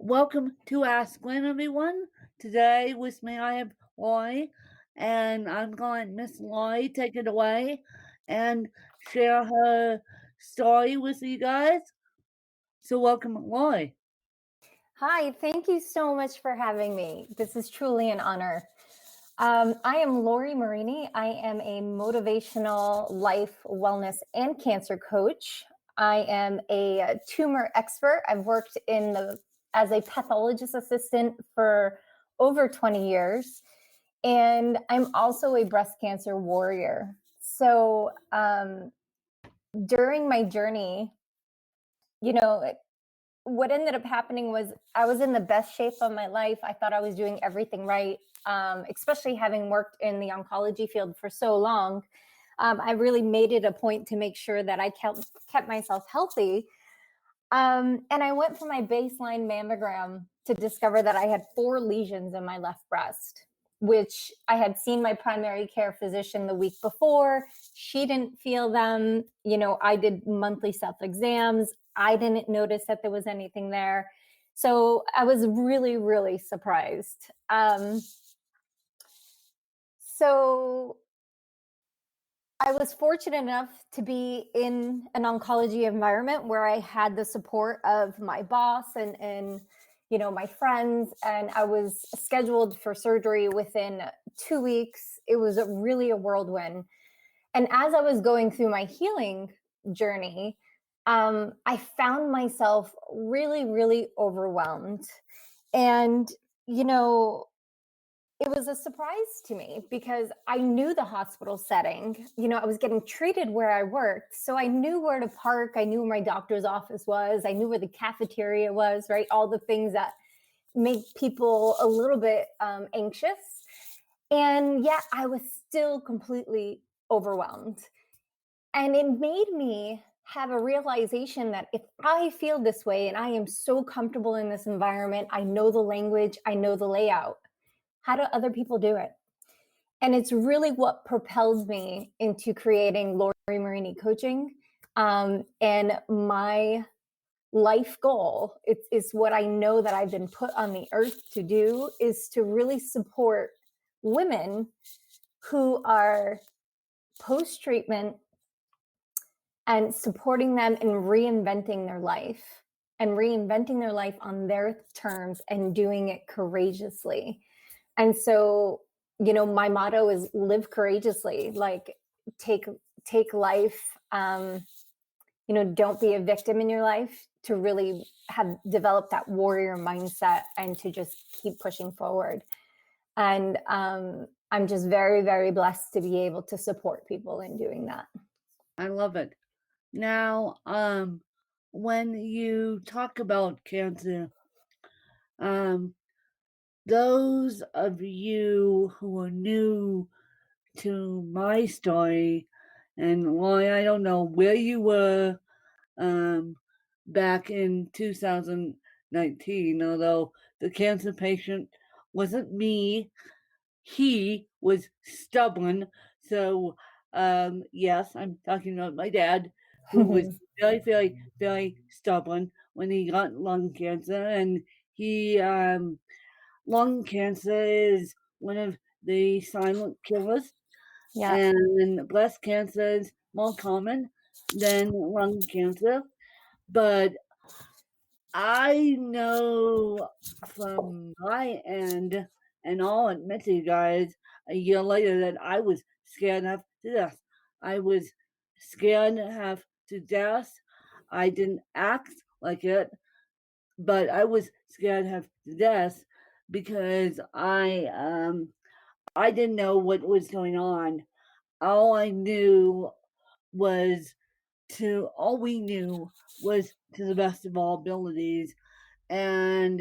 Welcome to Ask Glenn, everyone. Today with me I have Lori, and I'm going to let Miss Lori take it away and share her story with you guys. So welcome, Lori. Hi, thank you so much for having me. This is truly an honor. I am Lori Marini. I am a motivational life, wellness, and cancer coach. I am a tumor expert. I've worked as a pathologist assistant for over 20 years, and I'm also a breast cancer warrior. So during my journey, you know, what ended up happening was I was in the best shape of my life. I thought I was doing everything right, especially having worked in the oncology field for so long. I really made it a point to make sure that I kept myself healthy. And I went for my baseline mammogram to discover that I had 4 lesions in my left breast, which I had seen my primary care physician the week before. She didn't feel them. I did monthly self exams. I didn't notice that there was anything there. So I was really, really surprised. So I was fortunate enough to be in an oncology environment where I had the support of my boss and my friends, and I was scheduled for surgery within 2 weeks. It was really a whirlwind. And as I was going through my healing journey, I found myself really, really overwhelmed. And, you know, it was a surprise to me because I knew the hospital setting. I was getting treated where I worked. So I knew where to park. I knew where my doctor's office was. I knew where the cafeteria was, right? All the things that make people a little bit anxious. And yet I was still completely overwhelmed. And it made me have a realization that if I feel this way and I am so comfortable in this environment, I know the language, I know the layout, how do other people do it? And it's really what propelled me into creating Lori Marini Coaching. And my life goal is what I know that I've been put on the earth to do, is to really support women who are post-treatment and supporting them in reinventing their life on their terms and doing it courageously. And so, my motto is live courageously, like take life, don't be a victim in your life, to really have developed that warrior mindset and to just keep pushing forward. And I'm just very, very blessed to be able to support people in doing that. I love it. Now, when you talk about cancer, those of you who are new to my story, and Lori, I don't know where you were back in 2019, although the cancer patient wasn't me. He was stubborn. So, yes, I'm talking about my dad, who was very, very, very stubborn when he got lung cancer. And he, lung cancer is one of the silent killers. Yeah. And breast cancer is more common than lung cancer. But I know from my end, and I'll admit to you guys a year later, that I was scared half to death. I was scared half to death. I didn't act like it, but I was scared half to death because I didn't know what was going on. All I knew was all we knew was to the best of our abilities. And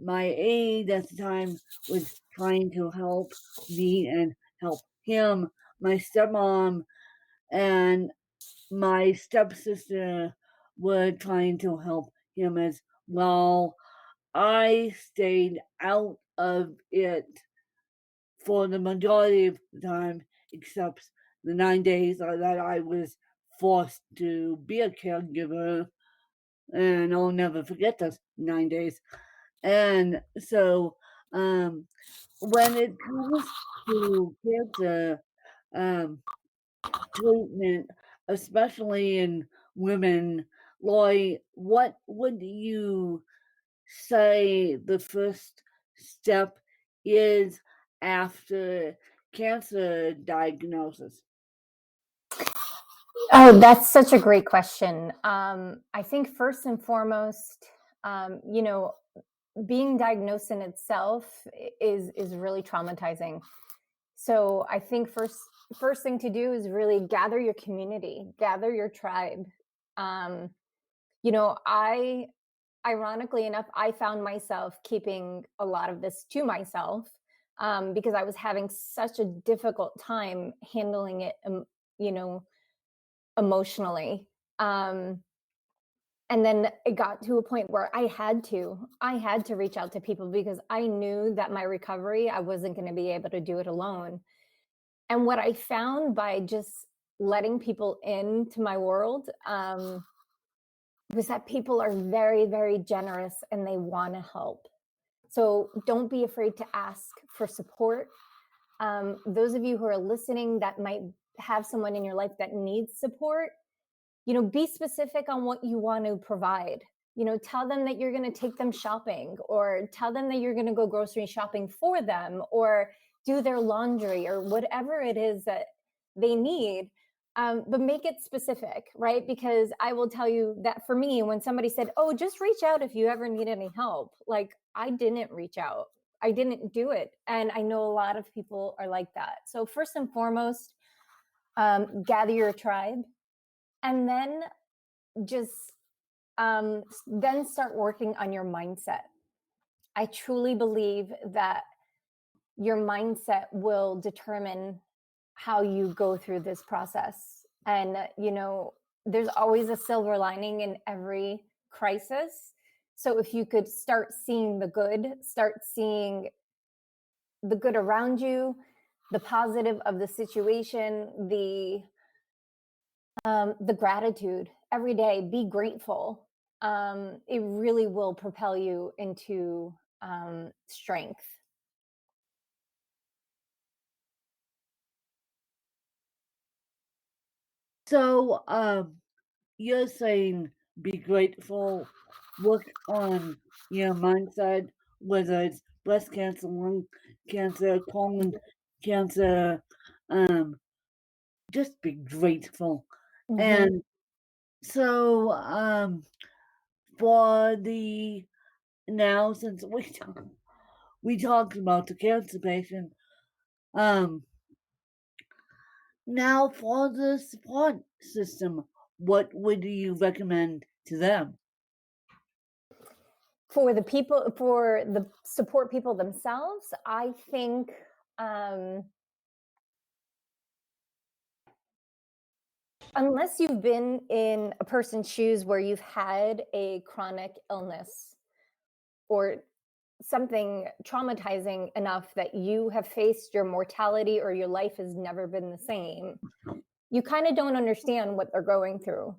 my aide at the time was trying to help me and help him. My stepmom and my stepsister were trying to help him as well. I stayed out of it for the majority of the time, except the 9 days that I was forced to be a caregiver. and I'll never forget those 9 days. And so, um, when it comes to cancer, um, treatment, especially in women, Lori, what would you say the first step is after cancer diagnosis? Oh, that's such a great question. I think first and foremost, you know, being diagnosed in itself is really traumatizing. So I think first thing to do is really gather your community, gather your tribe. Um, I ironically enough, I found myself keeping a lot of this to myself because I was having such a difficult time handling it, you know, emotionally. Um, and then it got to a point where I had to reach out to people because I knew that my recovery, I wasn't going to be able to do it alone. And what I found by just letting people into my world was that people are very, very generous and they want to help. So don't be afraid to ask for support. Those of you who are listening that might have someone in your life that needs support, be specific on what you want to provide. Tell them that you're going to take them shopping, or tell them that you're going to go grocery shopping for them, or do their laundry, or whatever it is that they need. But make it specific, right? Because I will tell you that for me, when somebody said, "Oh, just reach out if you ever need any help," like, I didn't reach out. I didn't do it. And I know a lot of people are like that. So, first and foremost, gather your tribe, and just then start working on your mindset. I truly believe that your mindset will determine how you go through this process. And, there's always a silver lining in every crisis. So if you could start seeing the good, start seeing the good around you, the positive of the situation, the gratitude every day, be grateful. It really will propel you into strength. So, you're saying be grateful, work on your mindset, whether it's breast cancer, lung cancer, colon cancer, um, just be grateful. Mm-hmm. And so, for the now, since we talked about the cancer patient, um, now for the support system, what would you recommend to them? For the support people themselves, I think um, unless you've been in a person's shoes where you've had a chronic illness or something traumatizing enough that you have faced your mortality or your life has never been the same, you kind of don't understand what they're going through.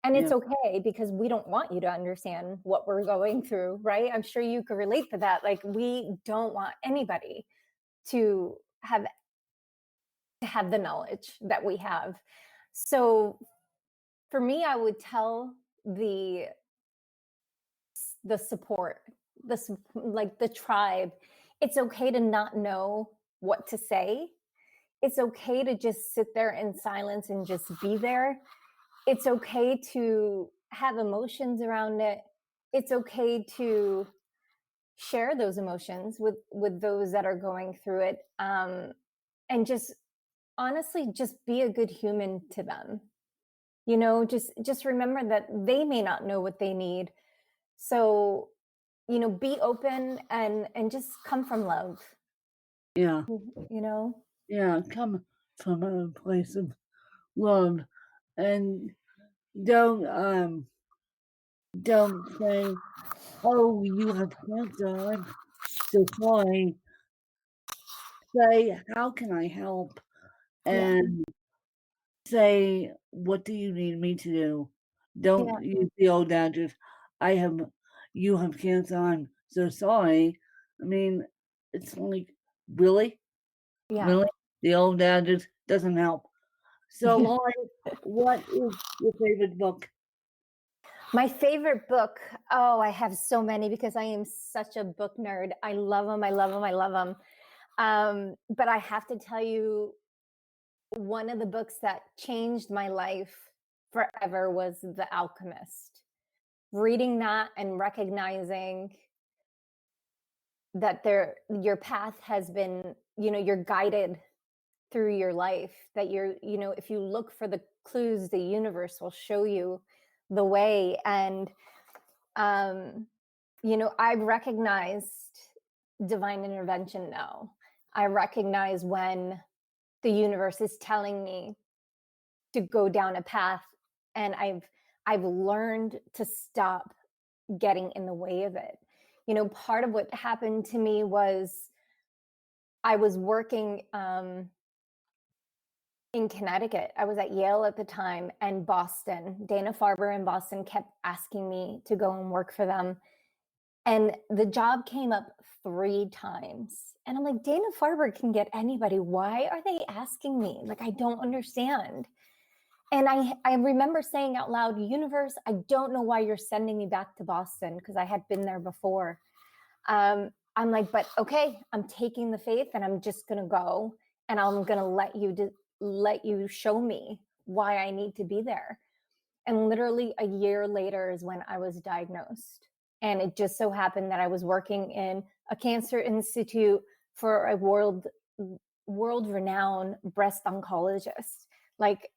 And it's Yeah, okay, because we don't want you to understand what we're going through, right? I'm sure you could relate to that. Like, we don't want anybody to have the knowledge that we have. So for me, I would tell the support, like the tribe, it's okay to not know what to say. It's okay to just sit there in silence and just be there. It's okay to have emotions around it. It's okay to share those emotions with those that are going through it, and just honestly just be a good human to them. Just remember that they may not know what they need. So, be open and just come from love. yeah, you know yeah. Come from a place of love, and don't don't say, "Oh, you have cancer. I'm so sorry." Say, "How can I help?" yeah, And say, "What do you need me to do?" Don't yeah, use the old adage. I have you have cancer, I'm so sorry. I mean, it's like, really? Yeah. Really? The old adage doesn't help. So, Lauren, what is your favorite book? My favorite book, oh, I have so many because I am such a book nerd. I love them. I love them. I love them. But I have to tell you, one of the books that changed my life forever was The Alchemist. Reading that and recognizing that your path has been, you're guided through your life, that if you look for the clues, the universe will show you the way. And um I recognized divine intervention now. I recognize when the universe is telling me to go down a path, and I've learned to stop getting in the way of it. Part of what happened to me was I was working in Connecticut. I was at Yale at the time, and Boston. Dana-Farber in Boston kept asking me to go and work for them. And the job came up 3 times. And I'm like, Dana-Farber can get anybody. Why are they asking me? Like, I don't understand. And I remember saying out loud, universe, I don't know why you're sending me back to Boston, because I had been there before. I'm like, but okay, I'm taking the faith and I'm just going to go, and I'm going to let you show me why I need to be there. And literally a year later is when I was diagnosed. And it just so happened that I was working in a cancer institute for a world renowned breast oncologist. Like,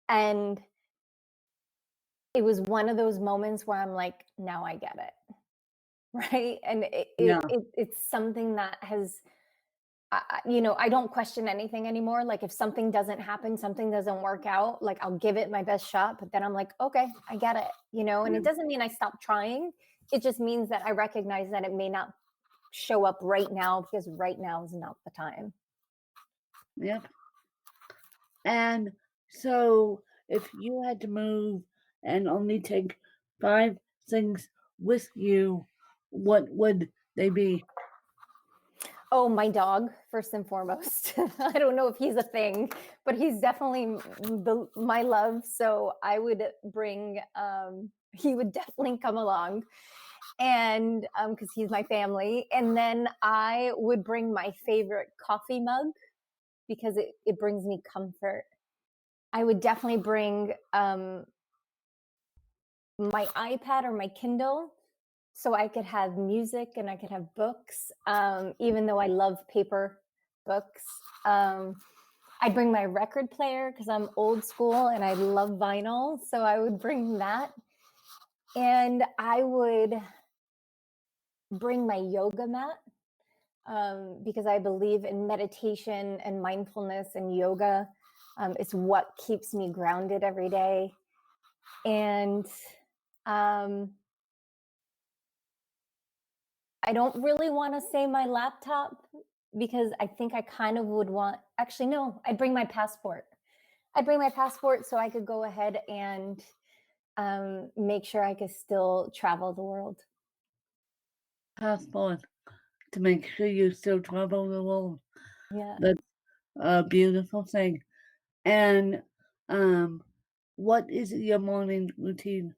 and it was one of those moments where I'm like, now I get it. Right. And Yeah, it's something that has, I don't question anything anymore. Like, if something doesn't happen, something doesn't work out, like, I'll give it my best shot, but then I'm like, okay, I get it, and yeah, it doesn't mean I stop trying. It just means that I recognize that it may not show up right now, because right now is not the time. yep. And so, if you had to move and only take 5 things with you, what would they be? Oh, my dog, first and foremost. I don't know if he's a thing, but he's definitely my love. So I would bring, he would definitely come along, and because he's my family. And then I would bring my favorite coffee mug, because it brings me comfort. I would definitely bring my iPad or my Kindle, so I could have music and I could have books, even though I love paper books. I'd bring my record player, because I'm old school and I love vinyl. So I would bring that. And I would bring my yoga mat, because I believe in meditation and mindfulness and yoga. It's what keeps me grounded every day. And um, I don't really want to say my laptop, because I think I kind of would want, actually, no, I'd bring my passport. I'd bring my passport so I could go ahead and make sure I could still travel the world. Passport to make sure you still travel the world. Yeah. That's a beautiful thing. And what is your morning routine?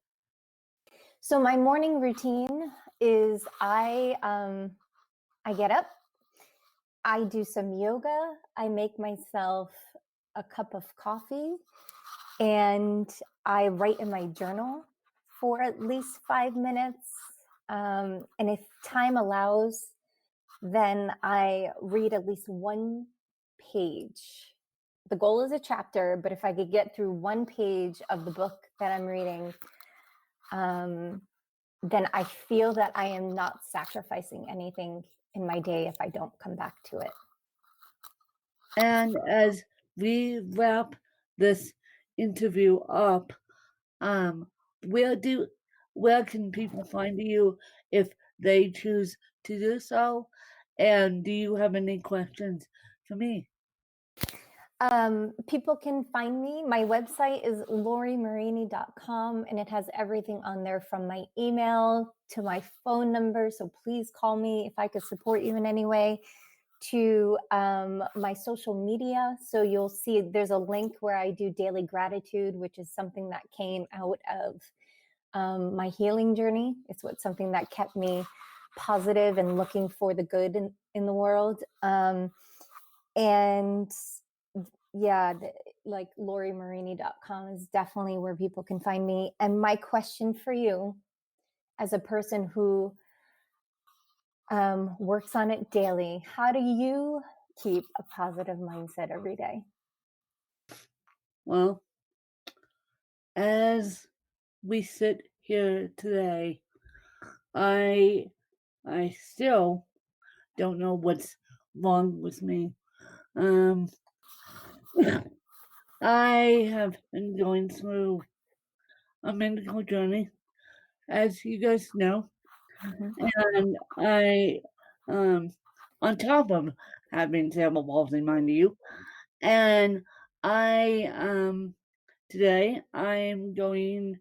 So my morning routine is I get up, I do some yoga, I make myself a cup of coffee, and I write in my journal for at least 5 minutes. And if time allows, then I read at least one page. The goal is a chapter, but if I could get through one page of the book that I'm reading, then I feel that I am not sacrificing anything in my day if I don't come back to it. And as we wrap this interview up, um, where do where can people find you if they choose to do so? And do you have any questions for me? People can find me. My website is lorimarini.com, and it has everything on there from my email to my phone number. So please call me if I could support you in any way, to my social media. So you'll see there's a link where I do daily gratitude, which is something that came out of my healing journey. It's something that kept me positive and looking for the good in the world. And yeah, like lorimarini.com is definitely where people can find me. And my question for you, as a person who works on it daily, how do you keep a positive mindset every day? Well, as we sit here today, I still don't know what's wrong with me. Um, I have been going through a medical journey, as you guys know, Mhm. and I, um, on top of having cerebral palsy, mind you, and I, today I'm going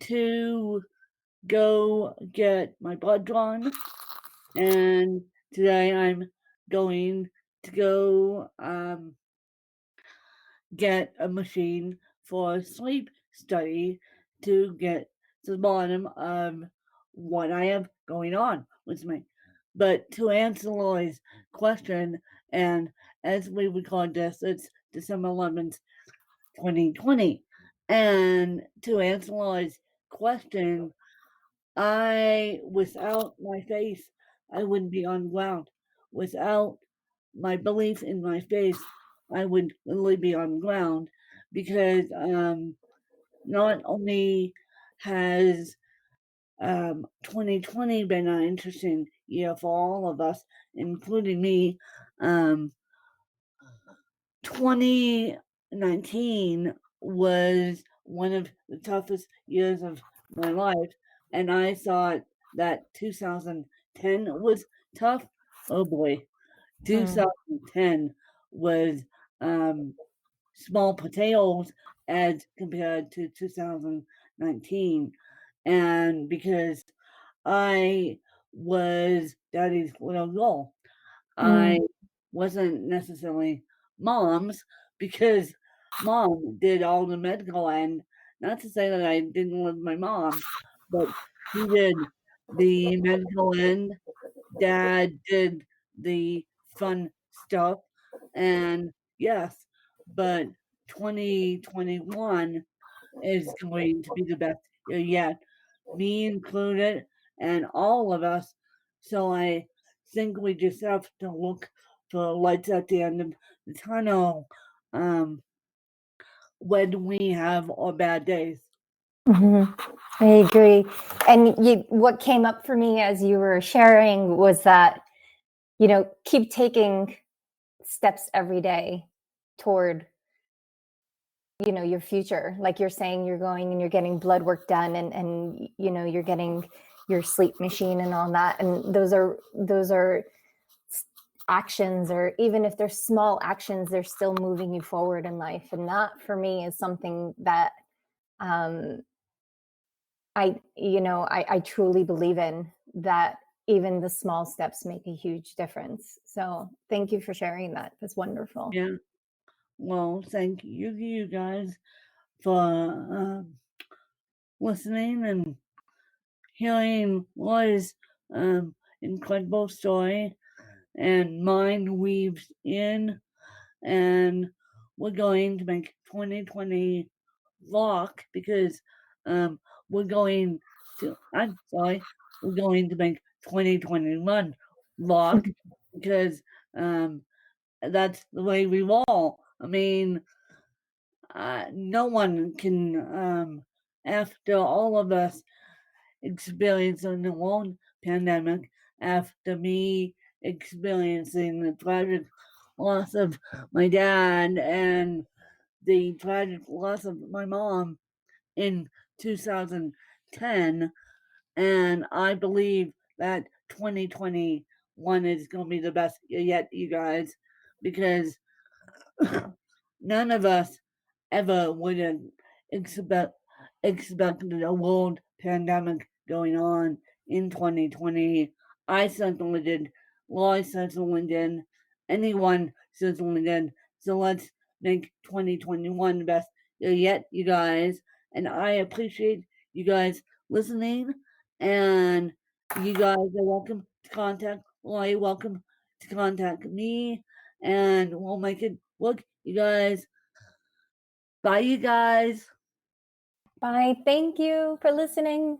to go get my blood drawn, and today I'm going to go get a machine for a sleep study to get to the bottom of what I have going on with me. But to answer Lori's question, and as we record this, it's December 11th, 2020. And to answer Lori's question, without my faith, I wouldn't be on the ground. Without my belief in my faith, I would literally be on the ground because not only has 2020 been an interesting year for all of us, including me. 2019 was one of the toughest years of my life, and I thought that 2010 was tough. Oh boy, Mm. 2010 was small potatoes as compared to 2019. And because I was daddy's little girl, I Mm. wasn't necessarily mom's because mom did all the medical end. Not to say that I didn't love my mom, but she did the medical end. Dad did the fun stuff. And yes, but 2021 is going to be the best year yet, me included, and all of us. So I think we just have to look for lights at the end of the tunnel when we have our bad days. Mhm. I agree. And what came up for me as you were sharing was that, keep taking steps every day toward, your future. Like you're saying, you're going and you're getting blood work done, and you're getting your sleep machine and all that. And those are actions, or even if they're small actions, they're still moving you forward in life. And that for me is something that um I truly believe in, that even the small steps make a huge difference. So thank you for sharing that. That's wonderful. Yeah. Well, thank you guys for listening and hearing Lori's incredible story and mine weaves in, and we're going to make 2020 rock because um, I'm sorry, we're going to make 2021 rock because that's the way we roll. I mean, no one can, after all of us experiencing the own pandemic, after me experiencing the tragic loss of my dad and the tragic loss of my mom in 2010. And I believe that 2021 is going to be the best year yet, you guys, because None of us ever would have expect, expected a world pandemic going on in 2020. I certainly did. Lori certainly did. Anyone certainly did. So let's make 2021 the best year yet, you guys. And I appreciate you guys listening. And you guys are welcome to contact Lori, welcome to contact me, and we'll make it work, you guys. Bye, you guys. Bye. Thank you for listening.